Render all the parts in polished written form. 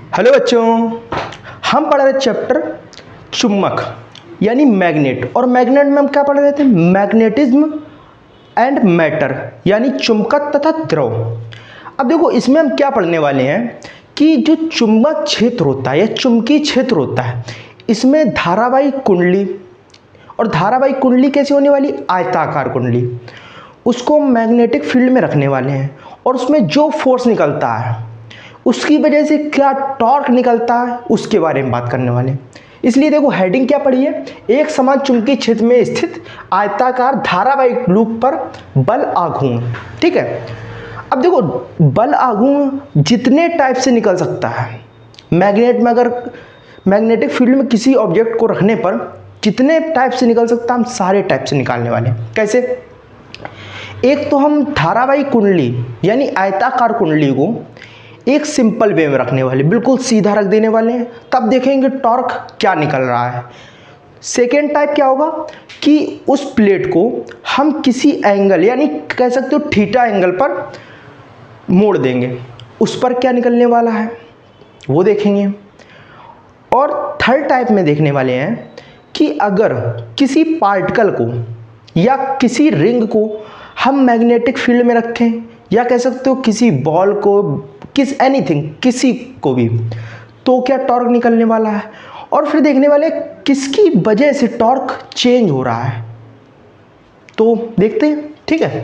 Hello बच्चों, हम पढ़ रहे चैप्टर चुंबक यानी मैग्नेट। और मैग्नेट में हम क्या पढ़ रहे थे? मैग्नेटिज्म एंड मैटर यानी चुंबकत्व तथा द्रव। अब देखो इसमें हम क्या पढ़ने वाले हैं कि जो चुंबक क्षेत्र होता है या चुंबकीय क्षेत्र होता है, इसमें धारावाहिक कुंडली, और धारावाहिक कुंडली कैसी होने वाली? आयताकार कुंडली। उसको मैग्नेटिक फील्ड में रखने वाले हैं और उसमें जो फोर्स निकलता है उसकी वजह से क्या टॉर्क निकलता है उसके बारे में बात करने वाले हैं। इसलिए देखो हेडिंग क्या पड़ी है? एक समान चुंबकीय क्षेत्र में स्थित आयताकार धारावाहिक लूप पर बल आघूर्ण। ठीक है, अब देखो बल आघूर्ण जितने टाइप से निकल सकता है मैग्नेट में, अगर मैग्नेटिक फील्ड में किसी ऑब्जेक्ट को रखने पर जितने टाइप से निकल सकता है हम सारे टाइप से निकालने वाले हैं। कैसे? एक तो हम धारावाहिक कुंडली यानी आयताकार कुंडली को एक सिंपल वे में रखने वाले, बिल्कुल सीधा रख देने वाले हैं, तब देखेंगे टॉर्क क्या निकल रहा है। सेकेंड टाइप क्या होगा कि उस प्लेट को हम किसी एंगल यानी कह सकते हो थीटा एंगल पर मोड़ देंगे, उस पर क्या निकलने वाला है वो देखेंगे। और थर्ड टाइप में देखने वाले हैं कि अगर किसी पार्टिकल को या किसी रिंग को हम मैग्नेटिक फील्ड में रखें या कह सकते हो किसी बॉल को, किसी को भी, तो क्या टॉर्क निकलने वाला है। और फिर देखने वाले किसकी वजह से टॉर्क चेंज हो रहा है, तो देखते हैं। ठीक है,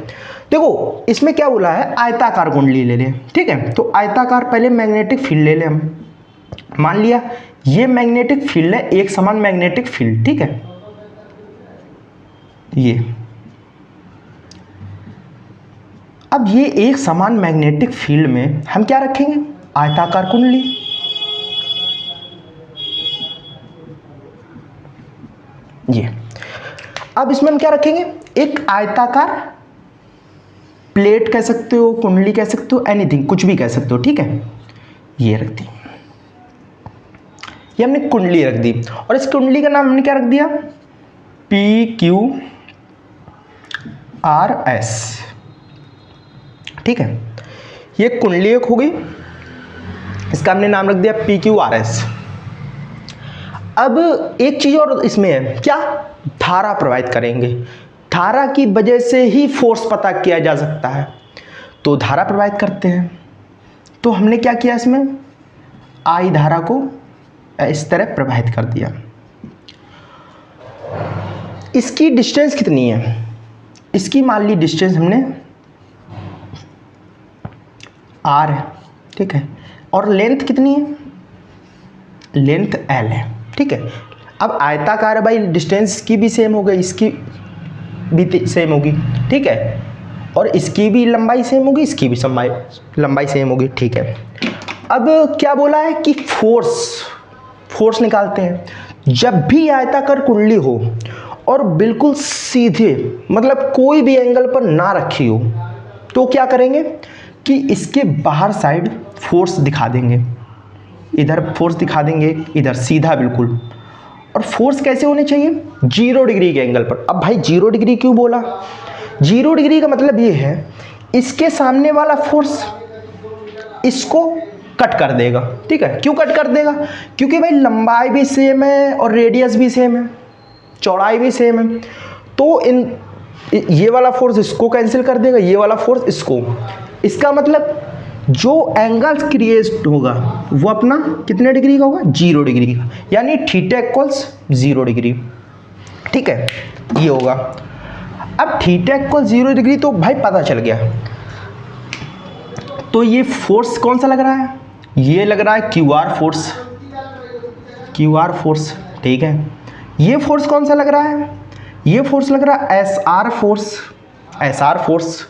देखो इसमें क्या बोला है, आयताकार कुंडली ले लें। ठीक है, तो आयताकार पहले मैग्नेटिक फील्ड ले लें हम। मान लिया ये मैग्नेटिक फील्ड है, एक समान मैग्नेटिक फील्ड। ठीक है, ये अब ये एक समान मैग्नेटिक फील्ड में हम क्या रखेंगे? आयताकार कुंडली। ये अब इसमें हम क्या रखेंगे? एक आयताकार प्लेट कह सकते हो, कुंडली कह सकते हो, एनीथिंग, कुछ भी कह सकते हो। ठीक है, ये रख दी, ये हमने कुंडली रख दी। और इस कुंडली का नाम हमने क्या रख दिया? PQRS। ठीक है, ये कुंडली एक हो गई, इसका हमने नाम रख दिया PQRS। अब एक चीज और इसमें है, क्या? धारा प्रवाहित करेंगे। धारा की वजह से ही फोर्स पता किया जा सकता है, तो धारा प्रवाहित करते हैं। तो हमने क्या किया, इसमें आई धारा को इस तरह प्रवाहित कर दिया। इसकी डिस्टेंस कितनी है? इसकी मान ली डिस्टेंस हमने R है। ठीक है, और लेंथ कितनी है? लेंथ L है। ठीक है, अब आयताकार है भाई, डिस्टेंस की भी सेम हो गई, इसकी भी सेम होगी। ठीक है, और इसकी भी लंबाई सेम होगी, इसकी भी लंबाई सेम होगी। ठीक है, अब क्या बोला है कि फोर्स निकालते हैं। जब भी आयताकार कुंडली हो और बिल्कुल सीधे, मतलब कोई भी एंगल पर ना रखी हो, तो क्या करेंगे कि इसके बाहर साइड फोर्स दिखा देंगे। इधर फोर्स दिखा देंगे, इधर सीधा बिल्कुल। और फोर्स कैसे होने चाहिए? 0 डिग्री के एंगल पर। अब भाई 0 डिग्री क्यों बोला? 0 डिग्री का मतलब ये है इसके सामने वाला फोर्स इसको कट कर देगा। ठीक है, क्यों कट कर देगा? क्योंकि भाई लंबाई भी सेम है और रेडियस भी सेम है, चौड़ाई भी सेम है। तो ये वाला फोर्स इसको कैंसिल कर देगा, ये वाला फोर्स इसको। इसका मतलब जो एंगल क्रिएट होगा वो अपना कितने डिग्री का होगा? 0 डिग्री का, यानी थीटा इक्वल्स 0 डिग्री। ठीक है, ये होगा। अब थीटा इक्वल 0 डिग्री तो भाई पता चल गया। तो ये फोर्स कौन सा लग रहा है? ये लग रहा है QR फोर्स, QR फोर्स। ठीक है, ये फोर्स कौन सा लग रहा है? ये फोर्स लग रहा है SR फोर्स, SR फोर्स।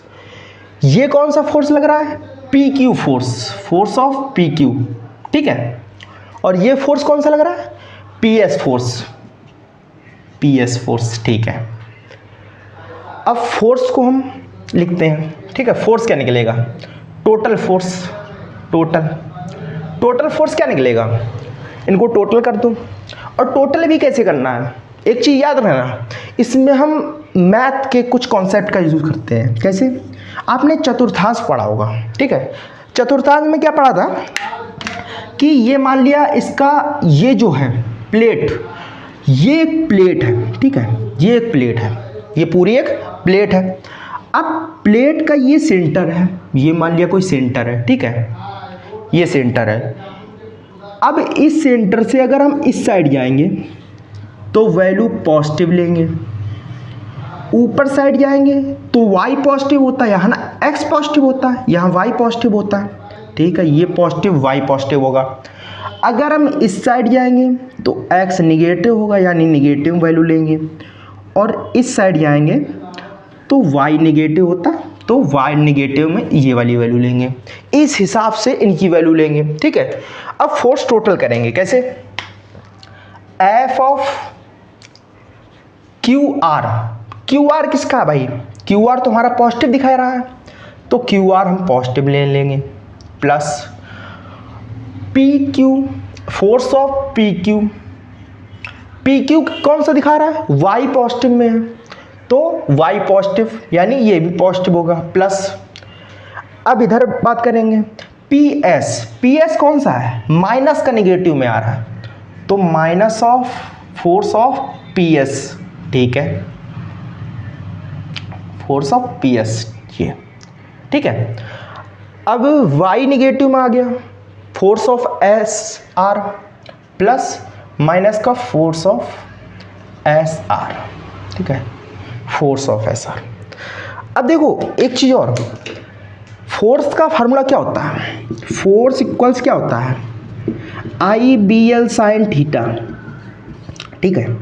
ये कौन सा फोर्स लग रहा है? PQ force, force of PQ। ठीक है, और ये फोर्स कौन सा लग रहा है? PS force, PS force. ठीक है, अब फोर्स को हम लिखते हैं। ठीक है, फोर्स क्या निकलेगा? टोटल फोर्स, टोटल फोर्स क्या निकलेगा? इनको टोटल कर दो। और टोटल भी कैसे करना है? एक चीज़ याद रखना, इसमें हम मैथ के कुछ कॉन्सेप्ट का यूज़ करते हैं। कैसे? आपने चतुर्थांश पढ़ा होगा। ठीक है, चतुर्थांश में क्या पढ़ा था कि ये मान लिया इसका ये जो है प्लेट, ये एक प्लेट है, ठीक है, ये एक प्लेट है, ये पूरी एक प्लेट है। अब प्लेट का ये सेंटर है, ये मान लिया कोई सेंटर है, ठीक है, ये सेंटर है। अब इस सेंटर से अगर हम इस साइड जाएंगे तो वैल्यू पॉजिटिव लेंगे, ऊपर साइड जाएंगे तो y पॉजिटिव होता है, यहाँ ना x पॉजिटिव होता है, यहाँ y पॉजिटिव होता है, ठीक है, ये पॉजिटिव y पॉजिटिव होगा। अगर हम इस साइड जाएंगे तो x निगेटिव होगा, यानी निगेटिव वैल्यू लेंगे, और इस साइड जाएंगे तो y निगेटिव होता, तो y निगेटिव में ये वाली वैल्यू लेंगे। इस हिसाब से इनकी वैल्यू लेंगे, ठीक है। अब फोर्स टोटल करेंगे कैसे, F ऑफ क्यू आर किसका है भाई, क्यू आर तुम्हारा पॉजिटिव दिखा रहा है, तो क्यू आर हम पॉजिटिव ले लेंगे, plus P Q, force of P Q कौन सा दिखा रहा है, वाई पॉजिटिव में है, तो वाई पॉजिटिव यानी ये भी पॉजिटिव होगा, प्लस अब इधर बात करेंगे पी एस कौन सा है, माइनस का निगेटिव में आ रहा है, तो minus of force of P S, ठीक है, फोर्स ऑफ पी एस ये, ठीक है। अब y निगेटिव में आ गया, force of S R plus minus का फोर्स ऑफ एस आर, ठीक है, फोर्स ऑफ एस आर। अब देखो एक चीज़ और, फोर्स का फार्मूला क्या होता है, फोर्स इक्वल्स क्या होता है, I B L sine theta, ठीक है,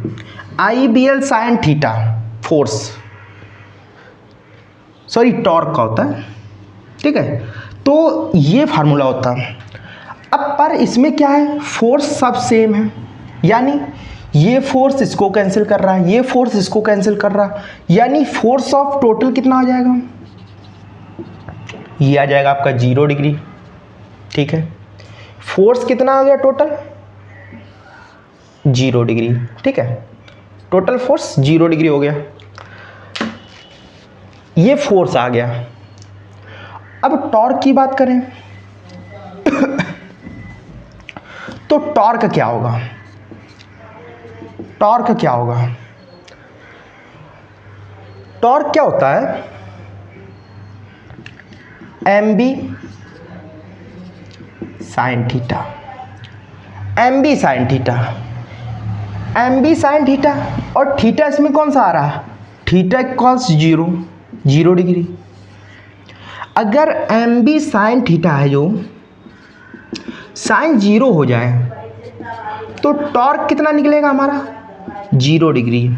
I B L sine theta force, sorry torque का होता है, ठीक है, तो ये फार्मूला होता है। अब पर इसमें क्या है, फोर्स सब सेम है, यानी ये फोर्स इसको कैंसिल कर रहा है, ये फोर्स इसको कैंसिल कर रहा है, यानी फोर्स ऑफ टोटल कितना आ जाएगा, ये आ जाएगा आपका 0 डिग्री, ठीक है। फोर्स कितना आ गया टोटल, 0 डिग्री, ठीक है, टोटल फोर्स 0 डिग्री हो गया, ये फोर्स आ गया। अब टॉर्क की बात करें तो टॉर्क क्या होगा, टॉर्क क्या होगा, टॉर्क क्या होता है, M B sine theta, M B sine theta, M B sine theta, और थीटा इसमें कौन सा आ रहा है, थीटा इक्वल्स 0 डिग्री। अगर एम बी साइन थीटा है जो साइन 0 हो जाए तो टॉर्क कितना निकलेगा हमारा, 0 डिग्री।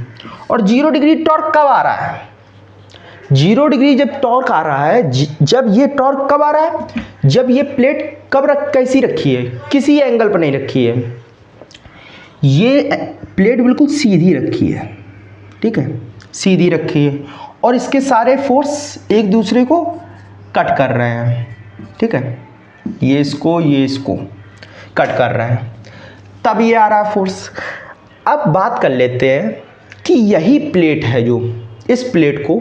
और 0 डिग्री टॉर्क कब आ रहा है, 0 डिग्री जब टॉर्क आ रहा है, जब ये टॉर्क कब आ रहा है, जब ये प्लेट कैसी रखी है, किसी एंगल पर नहीं रखी है, ये प्लेट बिल्कुल सीधी रखी है, ठीक है, सीधी रखी है, और इसके सारे फोर्स एक दूसरे को कट कर रहे हैं, ठीक है, ये इसको कट कर रहे हैं, तब ये आ रहा है फोर्स। अब बात कर लेते हैं कि यही प्लेट है, जो इस प्लेट को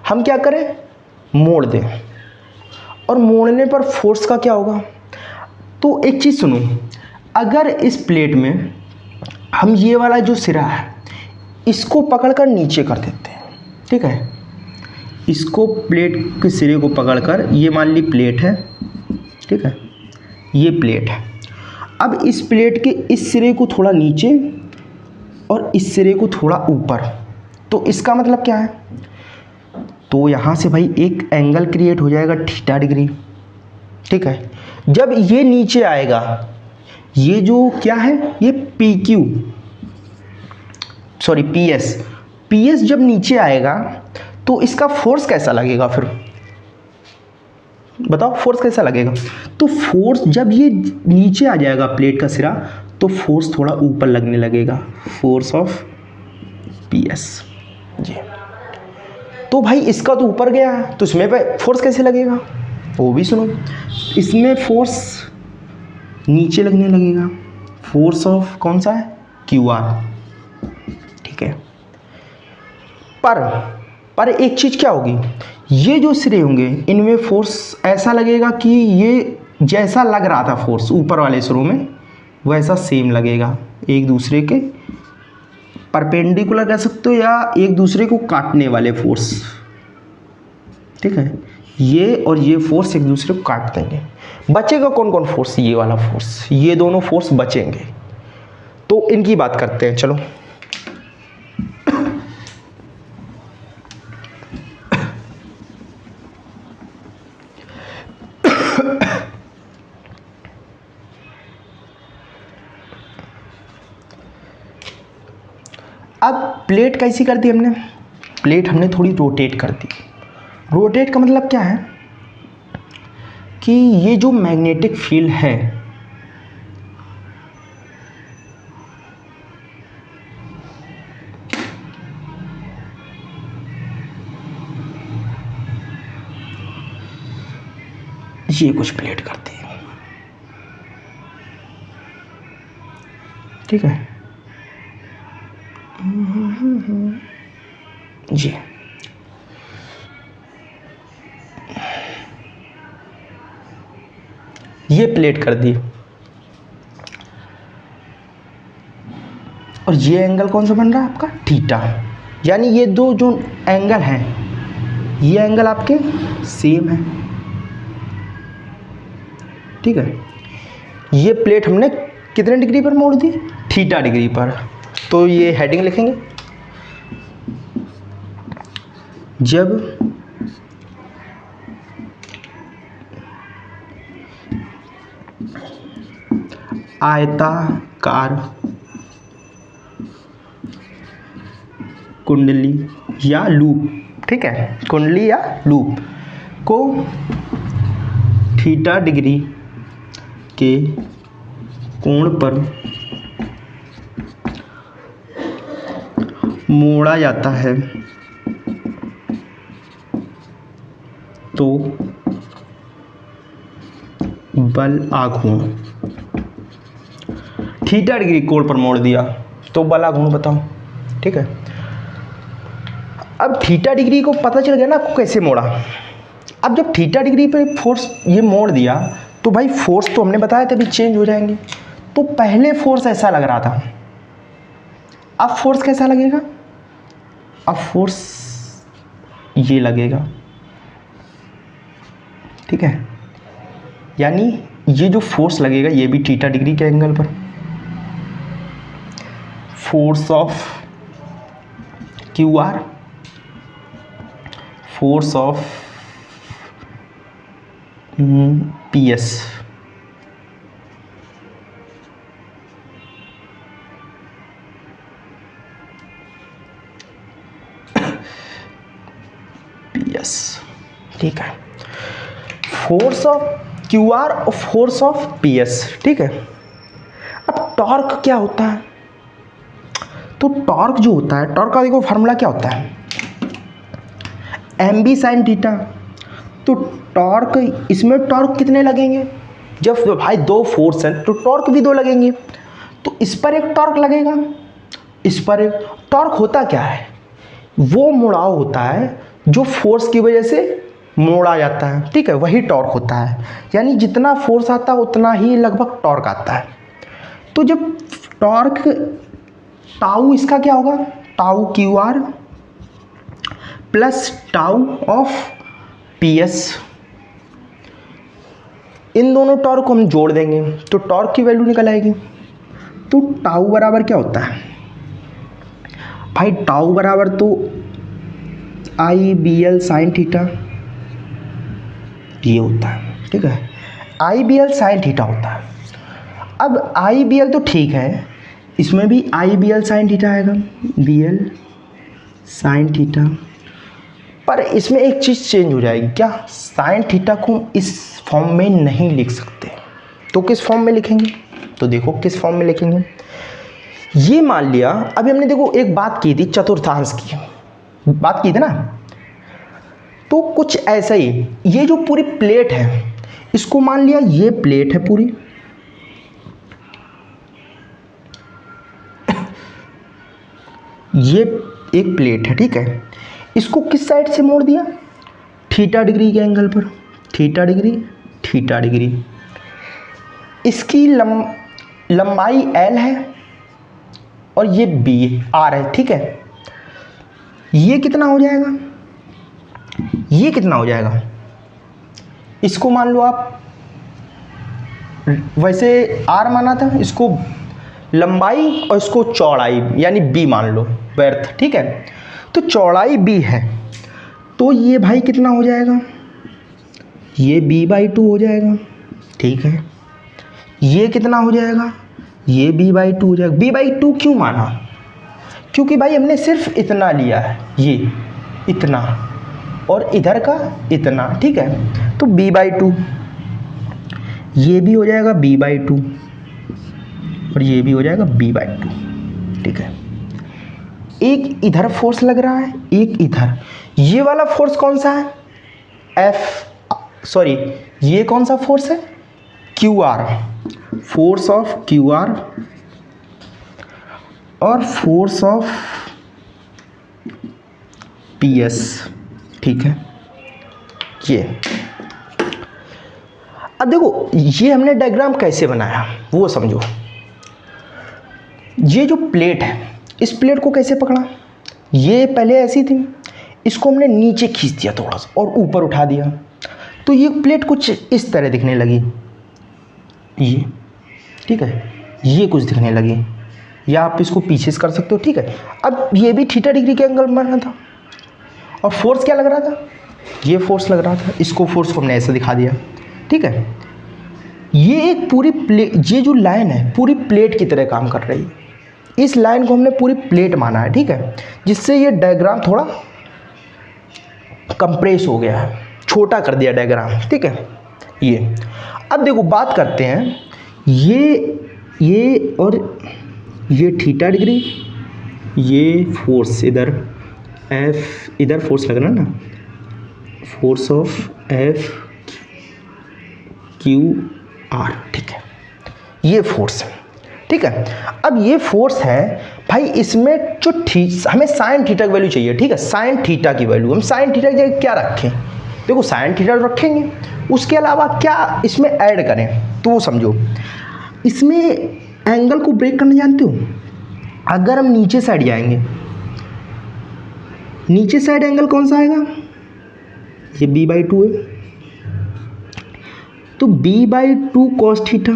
हम क्या करें, मोड़ दें, और मोड़ने पर फोर्स का क्या होगा। तो एक चीज़ सुनो, अगर इस प्लेट में हम ये वाला जो सिरा है इसको पकड़कर नीचे कर देते हैं, ठीक है, इसको प्लेट के सिरे को पकड़कर, ये मान ली प्लेट है, ठीक है, ये प्लेट है, अब इस प्लेट के इस सिरे को थोड़ा नीचे और इस सिरे को थोड़ा ऊपर, तो इसका मतलब क्या है, तो यहाँ से भाई एक एंगल क्रिएट हो जाएगा थीटा डिग्री, ठीक है। जब ये नीचे आएगा, ये जो क्या है, ये P Q, sorry P S जब नीचे आएगा तो इसका फोर्स कैसा लगेगा, फिर बताओ फोर्स कैसा लगेगा। तो फोर्स जब ये नीचे आ जाएगा प्लेट का सिरा, तो फोर्स थोड़ा ऊपर लगने लगेगा, force of P S G. तो भाई इसका तो ऊपर गया है, तो इसमें पे फोर्स कैसे लगेगा, वो भी सुनो, इसमें फोर्स नीचे लगने लगेगा, फोर्स ऑफ कौन सा है, क्यू आर, ठीक है। पर एक चीज़ क्या होगी, ये जो सिरे होंगे इनमें फोर्स ऐसा लगेगा कि ये जैसा लग रहा था फोर्स ऊपर वाले शुरू में, वैसा सेम लगेगा, एक दूसरे के परपेंडिकुलर कह सकते हो या एक दूसरे को काटने वाले फोर्स। ठीक है, ये और ये फोर्स एक दूसरे को काट देंगे। बचेगा कौन कौन फोर्स? ये वाला फोर्स, ये दोनों फोर्स बचेंगे। तो इनकी बात करते हैं, चलो। अब प्लेट कैसी कर दी हमने? प्लेट हमने थोड़ी रोटेट कर दी। रोटेट का मतलब क्या है कि ये जो मैग्नेटिक फील्ड है, ये कुछ प्लेट करती है। ठीक है जी, ये प्लेट कर दी। और ये एंगल कौन सा बन रहा है आपका? थीटा। यानी ये दो जो एंगल हैं, ये एंगल आपके सेम है। ठीक है, ये प्लेट हमने कितने डिग्री पर मोड़ दी? थीटा डिग्री पर। तो ये हेडिंग लिखेंगे, जब आयताकार कुंडली या लूप, ठीक है, कुंडली या लूप को थीटा डिग्री के कोण पर मोड़ा जाता है तो बल आघूर्ण। थीटा डिग्री कोण पर मोड़ दिया तो बल आघूर्ण बताओ। ठीक है, अब थीटा डिग्री को पता चल गया ना आपको कैसे मोड़ा। अब जब थीटा डिग्री पे फोर्स ये मोड़ दिया तो भाई फोर्स तो हमने बताया था भी चेंज हो जाएंगे। तो पहले फोर्स ऐसा लग रहा था, अब फोर्स कैसा लगेगा? अब फोर्स ये लगेगा। ठीक है, यानी ये जो फोर्स लगेगा ये भी थीटा डिग्री के एंगल पर। Force of Q R, force of P S, ठीक है, फोर्स ऑफ क्यू आर और फोर्स ऑफ पी एस। ठीक है, अब टॉर्क क्या होता है? तो टॉर्क जो होता है, टॉर्क का देखो फार्मूला क्या होता है? M B sine theta. तो टॉर्क, इसमें टॉर्क कितने लगेंगे? जब भाई दो फोर्स हैं तो टॉर्क भी दो लगेंगे। तो इस पर एक टॉर्क लगेगा, इस पर एक। टॉर्क होता क्या है? वो मुड़ाव होता है जो फोर्स की वजह से मोड़ा जाता है। ठीक है, वही टॉर्क होता है। यानी जितना फोर्स आता है उतना ही लगभग टॉर्क आता है। तो जब टॉर्क, टाउ इसका क्या होगा? Tau Q R plus tau of P S. इन दोनों टॉर्क को हम जोड़ देंगे तो टॉर्क की वैल्यू निकल आएगी। तो टाउ बराबर क्या होता है भाई? टाउ बराबर तो आई बी एल साइन थीटा, ये होता है। ठीक है, I B L sine theta होता है। अब आई बी एल तो ठीक है, इसमें भी आई बी एल साइन थीटा आएगा, बी एल साइन थीटा। पर इसमें एक चीज़ चेंज हो जाएगी। क्या? साइन थीटा को इस फॉर्म में नहीं लिख सकते। तो किस फॉर्म में लिखेंगे? तो देखो किस फॉर्म में लिखेंगे। ये मान लिया, अभी हमने देखो एक बात की थी, चतुर्थांश की बात की थी ना। तो कुछ ऐसा ही, ये जो पूरी प्लेट है, इसको मान लिया ये प्लेट है पूरी, ये एक प्लेट है। ठीक है, इसको किस साइड से मोड़ दिया? थीटा डिग्री के एंगल पर। Theta degree, theta degree. इसकी लंबाई L है और ये B R है, ठीक है। ये कितना हो जाएगा, ये कितना हो जाएगा, इसको मान लो आप, वैसे R माना था, इसको लंबाई और इसको चौड़ाई यानी B मान लो, व्यर्थ, ठीक है। तो चौड़ाई B है, तो ये भाई कितना हो जाएगा, ये B/2 हो जाएगा, ठीक है। ये कितना हो जाएगा, ये B/2 हो जाएगा। B/2 क्यों माना, क्योंकि भाई हमने सिर्फ इतना लिया है, ये इतना और इधर का इतना, ठीक है। तो B/2, ये भी हो जाएगा B/2 और ये भी हो जाएगा B/2, ठीक है। एक इधर फोर्स लग रहा है, एक इधर। ये वाला फोर्स कौन सा है, ये कौन सा फोर्स है, QR, फोर्स ऑफ QR और फोर्स ऑफ PS, ठीक है। ये अब देखो, ये हमने डायग्राम कैसे बनाया वो समझो। ये जो प्लेट है, इस प्लेट को कैसे पकड़ा, ये पहले ऐसी थी, इसको हमने नीचे खींच दिया थोड़ा सा और ऊपर उठा दिया, तो ये प्लेट कुछ इस तरह दिखने लगी, ये, ठीक है। ये कुछ दिखने लगी, या आप इसको पीछे से कर सकते हो, ठीक है। अब ये भी थीटा डिग्री के एंगल बन रहा था, और फोर्स क्या लग रहा था, ये फोर्स लग रहा था। इसको फोर्स को हमने ऐसे दिखा दिया, ठीक है। ये एक पूरी प्लेट, ये जो लाइन है पूरी प्लेट की तरह काम कर रही है। इस लाइन को हमने पूरी प्लेट माना है, ठीक है, जिससे ये डायग्राम थोड़ा कंप्रेस हो गया है, छोटा कर दिया डायग्राम, ठीक है। ये अब देखो बात करते हैं, ये और ये थीटा डिग्री, ये फोर्स इधर F, इधर फोर्स लग रहा है ना, फोर्स ऑफ FQR, ठीक है। ये फोर्स है, ठीक है। अब ये फोर्स है भाई, इसमें जो हमें साइन थीटा की वैल्यू चाहिए, ठीक है। साइन थीटा की वैल्यू, हम साइन थीटा की जगह क्या रखें, देखो साइन थीटा रखेंगे, उसके अलावा क्या इसमें ऐड करें, तो वो समझो। इसमें एंगल को ब्रेक करना जानते हो, अगर हम नीचे साइड जाएंगे, नीचे साइड एंगल कौन सा आएगा, ये B/2 है, तो B/2 cos थीटा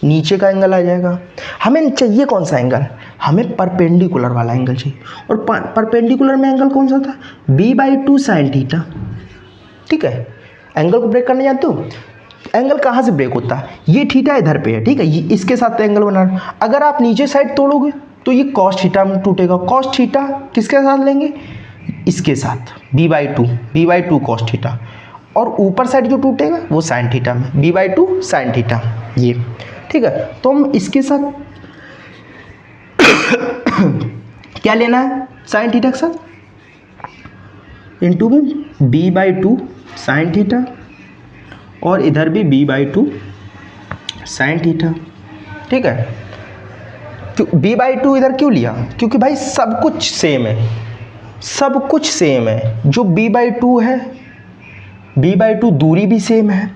नीचे का एंगल आ जाएगा। हमें चाहिए कौन सा एंगल, हमें परपेंडिकुलर वाला एंगल चाहिए, और परपेंडिकुलर में एंगल कौन सा था, B/2 sin थीटा, ठीक है। एंगल को ब्रेक करने जानते हो, एंगल कहाँ से ब्रेक होता है, ये थीटा इधर पे है, ठीक है, ये इसके साथ एंगल बना रहा है। अगर आप नीचे साइड तोड़ोगे तो ये cos थीटा में टूटेगा। cos थीटा किसके साथ लेंगे, इसके साथ, B/2 cos थीटा, और ऊपर साइड जो टूटेगा वो sin थीटा में, B/2 sin थीटा, ये, ठीक है। तो हम इसके साथ क्या लेना है, sin थीटा के साथ इंटू में B/2 sin थीटा, और इधर भी B/2 sin थीटा, ठीक है। B/2 इधर क्यों लिया, क्योंकि भाई सब कुछ सेम है, सब कुछ सेम है। जो B/2 है, B/2 दूरी भी सेम है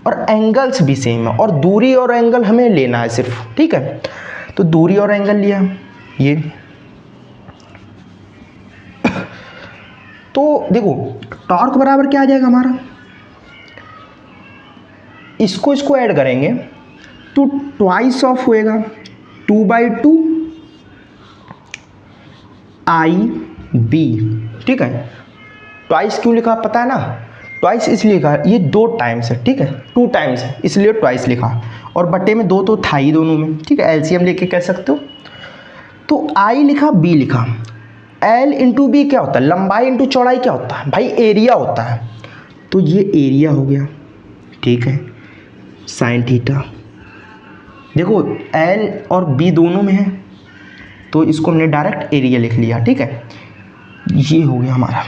और एंगल्स भी सेम है, और दूरी और एंगल हमें लेना है सिर्फ, ठीक है। तो दूरी और एंगल लिया ये, तो देखो टॉर्क बराबर क्या आ जाएगा हमारा, इसको ऐड करेंगे तो ट्वाइस ऑफ होएगा 2/2 IB, ठीक है। ट्वाइस क्यों लिखा पता है ना, ट्वाइस इसलिए लिखा, ये 2 टाइम्स है, ठीक है, 2 टाइम्स है इसलिए ट्वाइस लिखा, और बट्टे में 2 तो था ही दोनों में, ठीक है। एलसीएम लेके कह सकते हो। तो I लिखा, B लिखा, L इंटू B क्या होता है, लंबाई इंटू चौड़ाई क्या होता है भाई, एरिया होता है। तो ये एरिया हो गया, ठीक है, साइन थीटा। देखो L और B दोनों में है, तो इसको हमने डायरेक्ट एरिया लिख लिया, ठीक है। ये हो गया हमारा,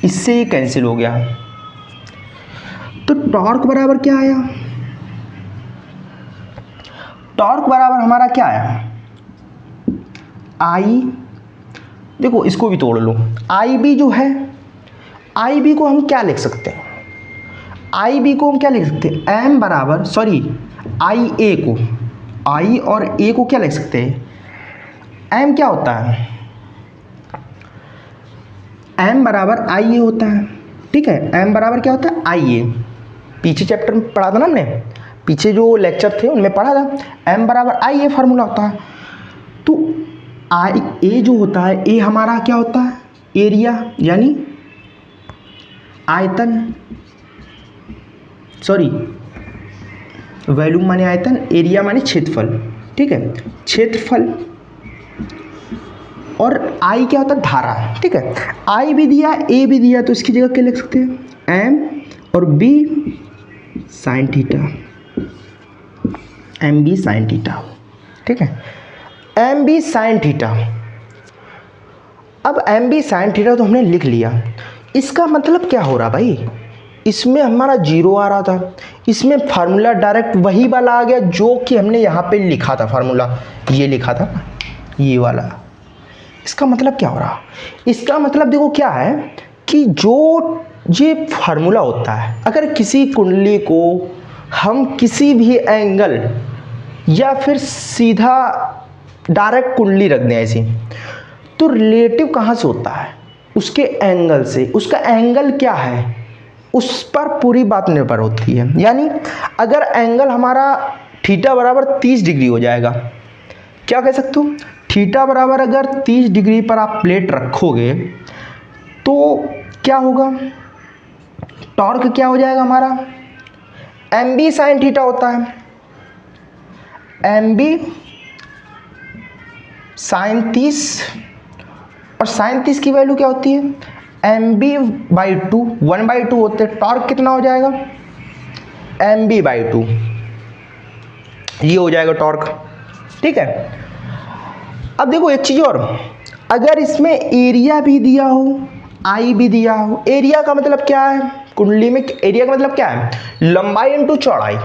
इससे ये कैंसिल हो गया। तो टॉर्क बराबर क्या आया, टॉर्क बराबर हमारा क्या आया, I, देखो इसको भी तोड़ लो, IB जो है आई बी को हम क्या लिख सकते हैं, आई बी को हम क्या लिख सकते हैं, एम बराबर आई ए को, आई और ए को क्या लिख सकते हैं, एम क्या होता है, एम बराबर आई ए होता है। ठीक है, एम बराबर क्या होता है, आई ए। पीछे चैप्टर में पढ़ा था ना हमने, पीछे जो लेक्चर थे उनमें पढ़ा था, एम बराबर आई ए फार्मूला होता है। तो आई ए जो होता है, ए हमारा क्या होता है, एरिया यानी आयतन, वॉल्यूम माने आयतन, एरिया माने क्षेत्रफल। ठीक है, क्षेत्रफल, और आई क्या होता है, धारा। ठीक है, आई भी दिया, ए भी दिया, तो इसकी जगह क्या लिख सकते हैं, एम और B sine theta, M B sine theta. ठीक है, एम बी साइन थीटा। अब एम बी साइन थीटा तो हमने लिख लिया, इसका मतलब क्या हो रहा भाई, इसमें हमारा जीरो आ रहा था, इसमें फार्मूला डायरेक्ट वही वाला आ गया जो कि हमने यहाँ पे लिखा था, फार्मूला ये लिखा था ना, ये वाला। इसका मतलब क्या हो रहा, इसका मतलब देखो क्या है कि जो ये फार्मूला होता है, अगर किसी कुंडली को हम किसी भी एंगल या फिर सीधा डायरेक्ट कुंडली रख दें ऐसी, तो रिलेटिव कहाँ से होता है, उसके एंगल से। उसका एंगल क्या है उस पर पूरी बात निर्भर होती है। यानी अगर एंगल हमारा थीटा बराबर 30 डिग्री हो जाएगा, क्या कह सकते हो, थीटा बराबर अगर 30 डिग्री पर आप प्लेट रखोगे तो क्या होगा, टॉर्क क्या हो जाएगा हमारा, एम बी साइन थीटा होता है, एम बी साइन 30, और साइन 30 की वैल्यू क्या होती है, एम बी बाई 2, 1/2 होते हैं। टॉर्क कितना हो जाएगा, एम बी बाई 2, ये हो जाएगा टॉर्क। ठीक है, अब देखो एक चीज़ और, अगर इसमें एरिया भी दिया हो, आई भी दिया हो, एरिया का मतलब क्या है, कुंडली में एरिया का मतलब क्या है, लंबाई इंटू चौड़ाई,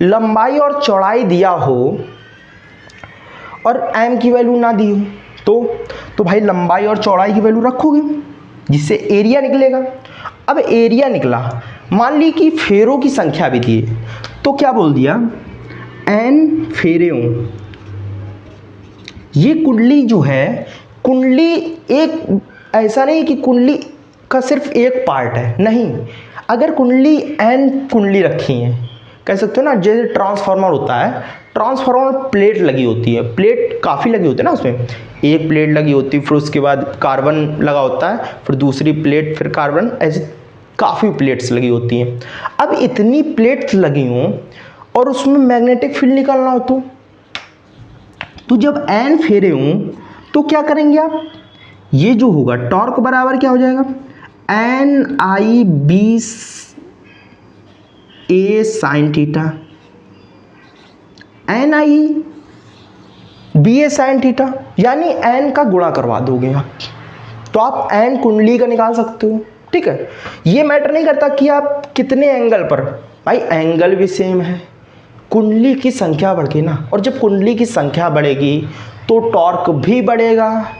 लंबाई और चौड़ाई दिया हो और एम की वैल्यू ना दी हो तो भाई लंबाई और चौड़ाई की वैल्यू रखोगे जिससे एरिया निकलेगा। अब एरिया निकला, मान ली कि फेरों की संख्या भी दी है, तो क्या बोल दिया, एन फेरे हों। ये कुंडली जो है, कुंडली एक ऐसा नहीं कि कुंडली का सिर्फ एक पार्ट है, नहीं, अगर कुंडली एन कुंडली रखी है, कह सकते हो ना, जैसे ट्रांसफार्मर होता है, ट्रांसफार्मर प्लेट लगी होती है, प्लेट काफ़ी लगी होती है ना, उसमें एक प्लेट लगी होती है, फिर उसके बाद कार्बन लगा होता है, फिर दूसरी प्लेट, फिर कार्बन, ऐसे काफ़ी प्लेट्स लगी होती हैं। अब इतनी प्लेट्स लगी हों और उसमें मैग्नेटिक फील्ड निकालना हो तो जब एन फेरे हों तो क्या करेंगे आप, ये जो होगा टॉर्क बराबर क्या हो जाएगा, एन आई बी ए साइन थीटा, एन आई बी ए साइन थीटा, यानी एन का गुणा करवा दोगे आप, तो आप एन कुंडली का निकाल सकते हो। ठीक है, ये मैटर नहीं करता कि आप कितने एंगल पर, भाई एंगल भी सेम है, कुंडली की संख्या बढ़ेगी ना, और जब कुंडली की संख्या बढ़ेगी तो टॉर्क भी बढ़ेगा।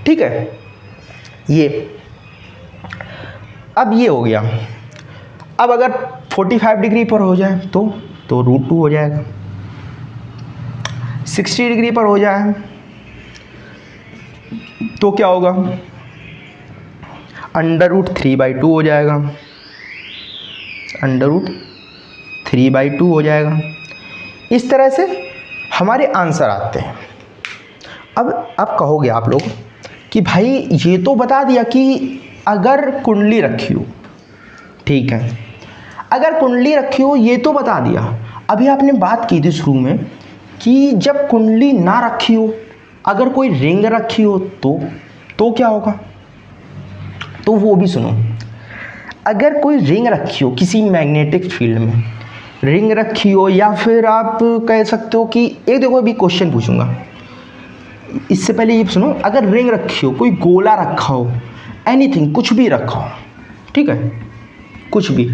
ठीक है, ये अब ये हो गया। अब अगर 45 डिग्री पर हो जाए तो √2 हो जाएगा, 60 डिग्री पर हो जाए तो क्या होगा, √3/2 हो जाएगा, √3/2 हो जाएगा। इस तरह से हमारे आंसर आते हैं। अब कहोगे आप लोग कि भाई ये तो बता दिया कि अगर कुंडली रखी हो, ठीक है, अगर कुंडली रखी हो ये तो बता दिया। अभी आपने बात की थी शुरू में कि जब कुंडली ना रखी हो, अगर कोई रिंग रखी हो तो क्या होगा, तो वो भी सुनो। अगर कोई रिंग रखी हो किसी मैग्नेटिक फील्ड में, रिंग रखी हो, या फिर आप कह सकते हो कि एक देखो अभी क्वेश्चन पूछूंगा, इससे पहले ये सुनो, अगर रिंग रखी हो, कोई गोला रखा हो, एनीथिंग, कुछ भी रखा हो, ठीक है, कुछ भी,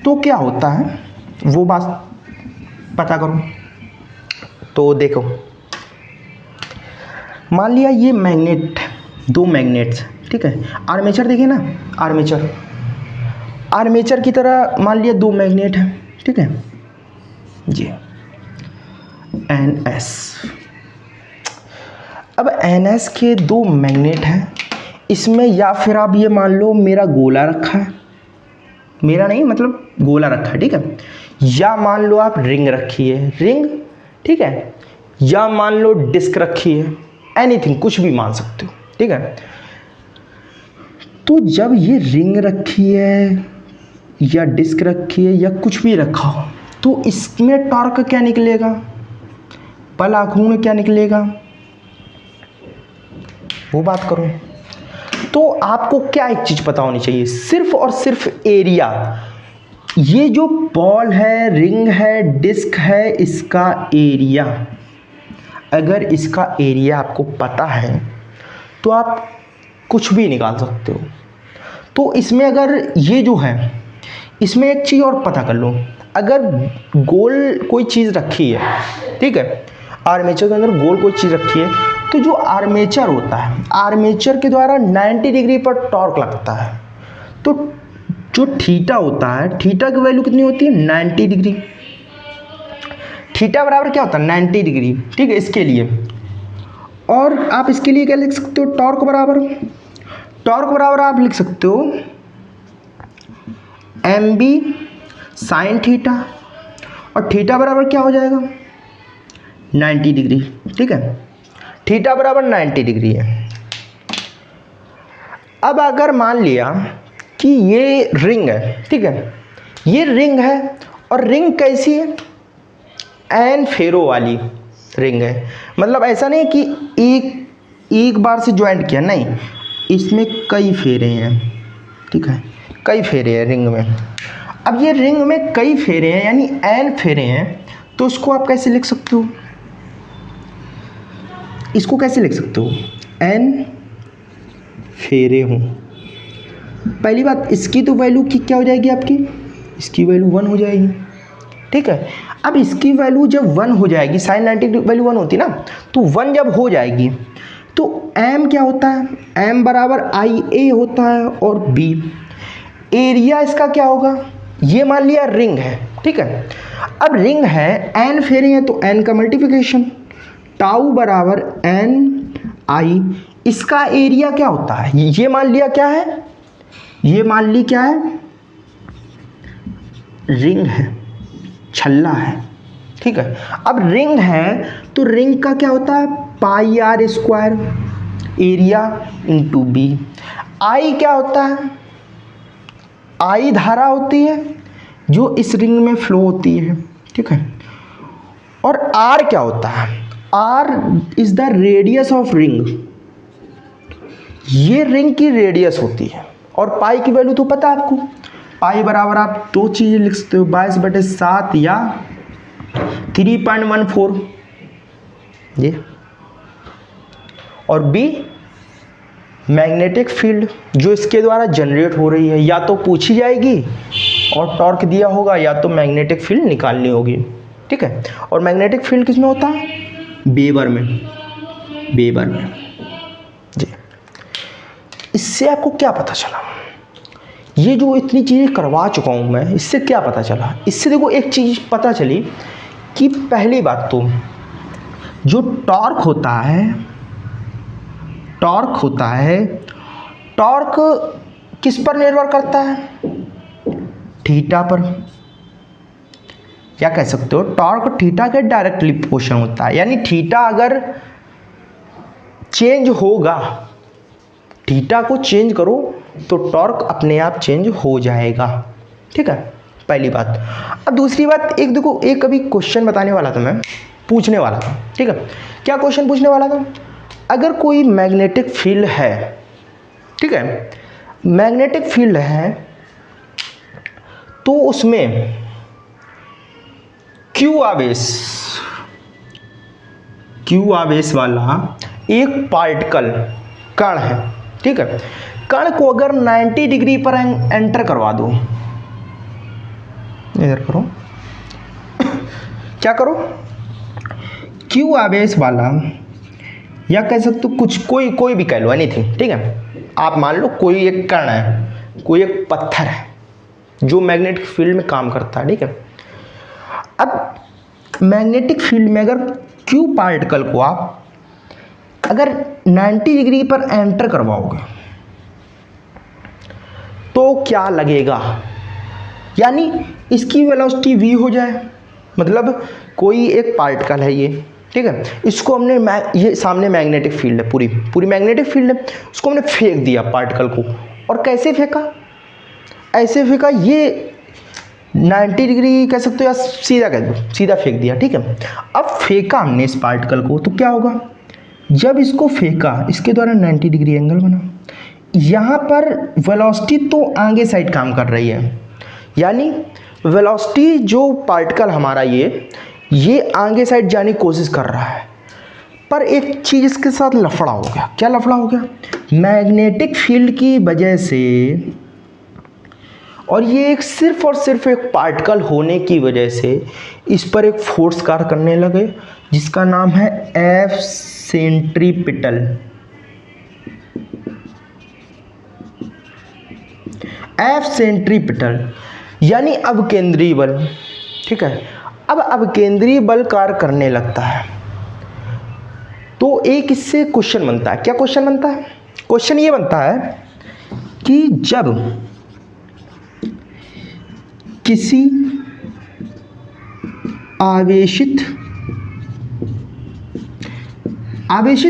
तो क्या होता है वो बात पता करो। तो देखो, मान लिया ये मैग्नेट, दो मैग्नेट्स, ठीक है, आर्मेचर देखिए ना, आर्मेचर। आर्मेचर की तरह मान लिया दो मैग्नेट है, ठीक है जी, NS। अब NS के दो मैग्नेट हैं, इसमें या फिर आप ये मान लो मेरा गोला रखा है, मेरा नहीं मतलब गोला रखा है, ठीक है, या मान लो आप रिंग रखी है, रिंग, ठीक है, या मान लो डिस्क रखी है, एनीथिंग, कुछ भी मान सकते हो, ठीक है। तो जब ये रिंग रखी है या डिस्क रखी है या कुछ भी रखा हो, तो इसमें टॉर्क क्या निकलेगा, बल आघूर्ण क्या निकलेगा, वो बात करो। तो आपको क्या एक चीज पता होनी चाहिए, सिर्फ और सिर्फ एरिया। ये जो बॉल है, रिंग है, डिस्क है, इसका एरिया, अगर इसका एरिया आपको पता है तो आप कुछ भी निकाल सकते हो। तो इसमें अगर ये जो है, इसमें एक चीज़ और पता कर लो, अगर गोल कोई चीज़ रखी है, ठीक है, आर्मेचर के अंदर गोल कोई चीज़ रखी है, तो जो आर्मेचर होता है, आर्मेचर के द्वारा 90 डिग्री पर टॉर्क लगता है। तो जो थीटा होता है, थीटा की वैल्यू कितनी होती है, 90 डिग्री। थीटा बराबर क्या होता है, 90 डिग्री, ठीक है, इसके लिए। और आप इसके लिए क्या लिख सकते हो, टॉर्क बराबर आप लिख सकते हो MB साइन थीटा, और थीटा बराबर क्या हो जाएगा, 90 डिग्री, ठीक है, थीटा बराबर 90 डिग्री है। अब अगर मान लिया कि ये रिंग है, ठीक है, ये रिंग है, और रिंग कैसी है, एन फेरो वाली रिंग है, मतलब ऐसा नहीं कि एक बार से ज्वाइंट किया, नहीं, इसमें कई फेरे हैं, ठीक है, कई फेरे हैं रिंग में। अब ये रिंग में कई फेरे हैं यानी एन फेरे हैं, तो इसको आप कैसे लिख सकते हो, इसको कैसे लिख सकते हो, एन फेरे हों। पहली बात, इसकी तो वैल्यू की क्या हो जाएगी आपकी, इसकी वैल्यू 1 हो जाएगी, ठीक है। अब इसकी वैल्यू जब 1 हो जाएगी, साइन 90 वैल्यू 1 होती ना, तो 1 जब हो जाएगी तो m क्या होता है, m बराबर IA होता है, और b एरिया इसका क्या होगा, ये मान लिया रिंग है, ठीक है। अब रिंग है, n फेरे हैं, तो n का मल्टीप्लिकेशन, टाउ बराबर NI, इसका एरिया क्या होता है, ये मान लिया क्या है, ये मान ली क्या है, रिंग है, छल्ला है, ठीक है। अब रिंग है तो रिंग का क्या होता है, pi R square, area into B. I क्या होता है, आई धारा होती है जो इस रिंग में फ्लो होती है, ठीक है। और आर क्या होता है, R is the radius of ring, ये रिंग की रेडियस होती है। और पाई की वैल्यू तो पता है आपको, पाई बराबर आप दो चीज़ें लिख सकते हो, 22/7 या 3.14, ये। और बी मैग्नेटिक फील्ड जो इसके द्वारा जनरेट हो रही है, या तो पूछी जाएगी और टॉर्क दिया होगा, या तो मैग्नेटिक फील्ड निकालनी होगी, ठीक है। और मैग्नेटिक फील्ड किसमें होता है, वेबर में, वेबर में जी। इससे आपको क्या पता चला, ये जो इतनी चीज़ें करवा चुका हूँ मैं, इससे क्या पता चला, इससे देखो एक चीज़ पता चली कि पहली बात तो जो टॉर्क होता है, टॉर्क किस पर निर्भर करता है, थीटा पर। क्या कह सकते हो, टॉर्क थीटा के डायरेक्टली प्रोपोर्शनल होता है, यानी थीटा अगर चेंज होगा, थीटा को चेंज करो तो टॉर्क अपने आप चेंज हो जाएगा, ठीक है, पहली बात। अब दूसरी बात, एक देखो, एक अभी क्वेश्चन बताने वाला था मैं, पूछने वाला था, ठीक है। क्या क्वेश्चन पूछने वाला था, अगर कोई मैग्नेटिक फील्ड है, ठीक है, मैग्नेटिक फील्ड है, तो उसमें क्यू आवेश वाला एक पार्टिकल, कण है, ठीक है। कण को अगर 90 डिग्री पर एंटर करवा दो, इधर करो, क्या करो, क्यू आवेश वाला, या कह सकते हो कुछ, कोई भी कह लो, एनीथिंग, ठीक है। आप मान लो कोई एक कण है, कोई एक पत्थर है जो मैग्नेटिक फील्ड में काम करता है, ठीक है। अब मैग्नेटिक फील्ड में अगर क्यू पार्टिकल को आप अगर 90 डिग्री पर एंटर करवाओगे तो क्या लगेगा, यानी इसकी वेलोसिटी v हो जाए। मतलब कोई एक पार्टिकल है ये, ठीक है, इसको हमने ये सामने मैग्नेटिक फील्ड है, पूरी मैग्नेटिक फील्ड है, उसको हमने फेंक दिया पार्टिकल को। और कैसे फेंका, ऐसे फेंका, ये 90 डिग्री कह सकते हो या सीधा कह दो, सीधा फेंक दिया, ठीक है। अब फेंका हमने इस पार्टिकल को तो क्या होगा, जब इसको फेंका इसके द्वारा 90 डिग्री एंगल बना। यहाँ पर वेलोसिटी तो आगे साइड काम कर रही है, यानी वेलोसिटी जो पार्टिकल हमारा ये आगे साइड जाने की कोशिश कर रहा है। पर एक चीज़ इसके साथ लफड़ा हो गया। क्या लफड़ा हो गया, मैग्नेटिक फील्ड की वजह से, और ये एक सिर्फ और सिर्फ एक पार्टिकल होने की वजह से इस पर एक फोर्स कार्य करने लगे जिसका नाम है एफ सेंट्रीपिटल। एफ सेंट्रीपिटल यानी अपकेंद्रीय बल, ठीक है। अब अपकेंद्रीय बल कार्य करने लगता है तो एक इससे क्वेश्चन बनता है। क्या क्वेश्चन बनता है, क्वेश्चन ये बनता है कि जब किसी आवेशित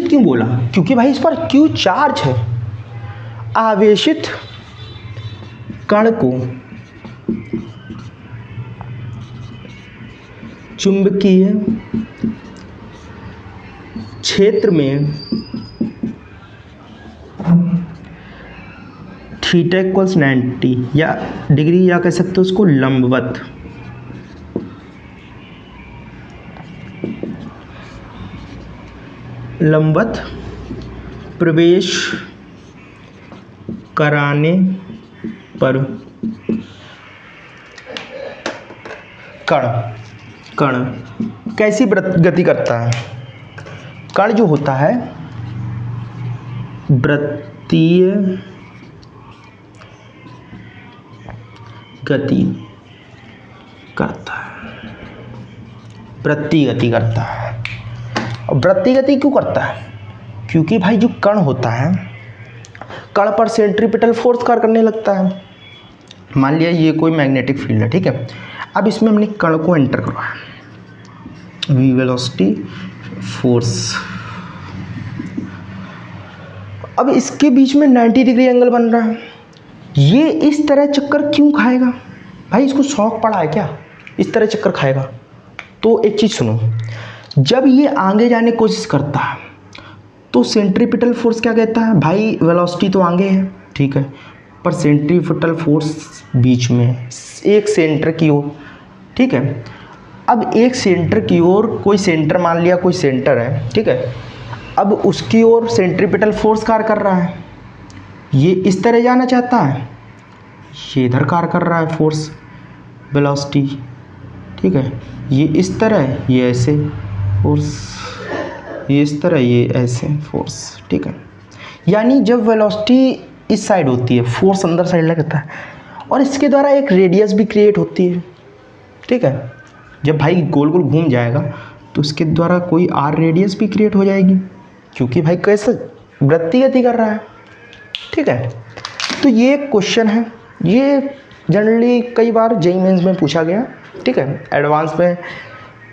क्यों बोला, क्योंकि भाई इस पर क्यू चार्ज है। आवेशित कण को चुंबकीय क्षेत्र में थीटा इक्वल्स 90 या डिग्री या कह सकते हो उसको लंबवत प्रवेश कराने पर कण कैसी गति करता है। कण जो होता है वृत्तीय गति करता है, वृत्तीय गति करता है। और वृत्तीय गति क्यों करता है, क्योंकि भाई जो कण होता है, कण पर सेंट्रीपिटल फोर्स कार्य करने लगता है। मान लिया ये कोई मैग्नेटिक फील्ड है, ठीक है। अब इसमें हमने कण को एंटर करवाया, v वेलोसिटी फोर्स। अब इसके बीच में 90 डिग्री एंगल बन रहा है। ये इस तरह चक्कर क्यों खाएगा भाई, इसको शौक पड़ा है क्या इस तरह चक्कर खाएगा। तो एक चीज़ सुनो, जब ये आगे जाने की कोशिश करता है तो सेंट्रीपिटल फोर्स क्या कहता है, भाई वेलोसिटी तो आगे है, ठीक है, पर सेंट्रीपिटल फोर्स बीच में एक सेंटर की ओर, ठीक है। अब एक सेंटर की ओर, कोई सेंटर मान लिया, कोई सेंटर है, ठीक है। अब उसकी ओर सेंट्रीपिटल फोर्स कार्य कर रहा है, ये इस तरह जाना चाहता है, ये इधर कार्य कर रहा है फोर्स वेलोसिटी, ठीक है। ये इस तरह, ये ऐसे फोर्स, ये इस तरह, ये ऐसे फोर्स, ठीक है। यानी जब वेलोसिटी इस साइड होती है, फोर्स अंदर साइड लगता है, और इसके द्वारा एक रेडियस भी क्रिएट होती है, ठीक है। जब भाई गोल गोल घूम जाएगा तो इसके द्वारा कोई आर रेडियस भी क्रिएट हो जाएगी, क्योंकि भाई कैसे वृत्तीय गति कर रहा है, ठीक है। तो ये क्वेश्चन है, ये जनरली कई बार जेईई मेंस में पूछा गया, ठीक है। एडवांस में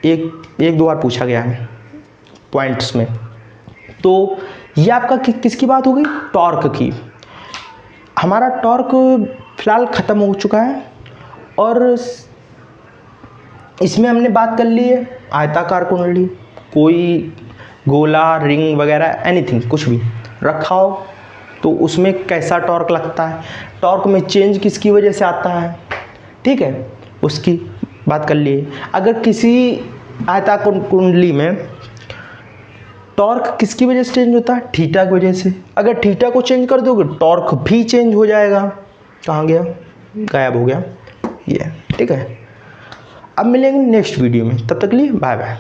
एक दो बार पूछा गया है पॉइंट्स में। तो ये आपका किसकी बात हो गई, टॉर्क की। हमारा टॉर्क फिलहाल ख़त्म हो चुका है, और इसमें हमने बात कर ली है आयताकार कुंडली, कोई गोला, रिंग वगैरह, एनीथिंग, कुछ भी रखा हो तो उसमें कैसा टॉर्क लगता है, टॉर्क में चेंज किसकी वजह से आता है, ठीक है, उसकी बात कर लिए। अगर किसी आयताकार कुंडली में टॉर्क किसकी वजह से चेंज होता है, थीटा की वजह से। अगर थीटा को चेंज कर दोगे टॉर्क भी चेंज हो जाएगा। कहाँ गया, गायब हो गया ये, ठीक है। अब मिलेंगे नेक्स्ट वीडियो में, तब तक के लिए बाय बाय।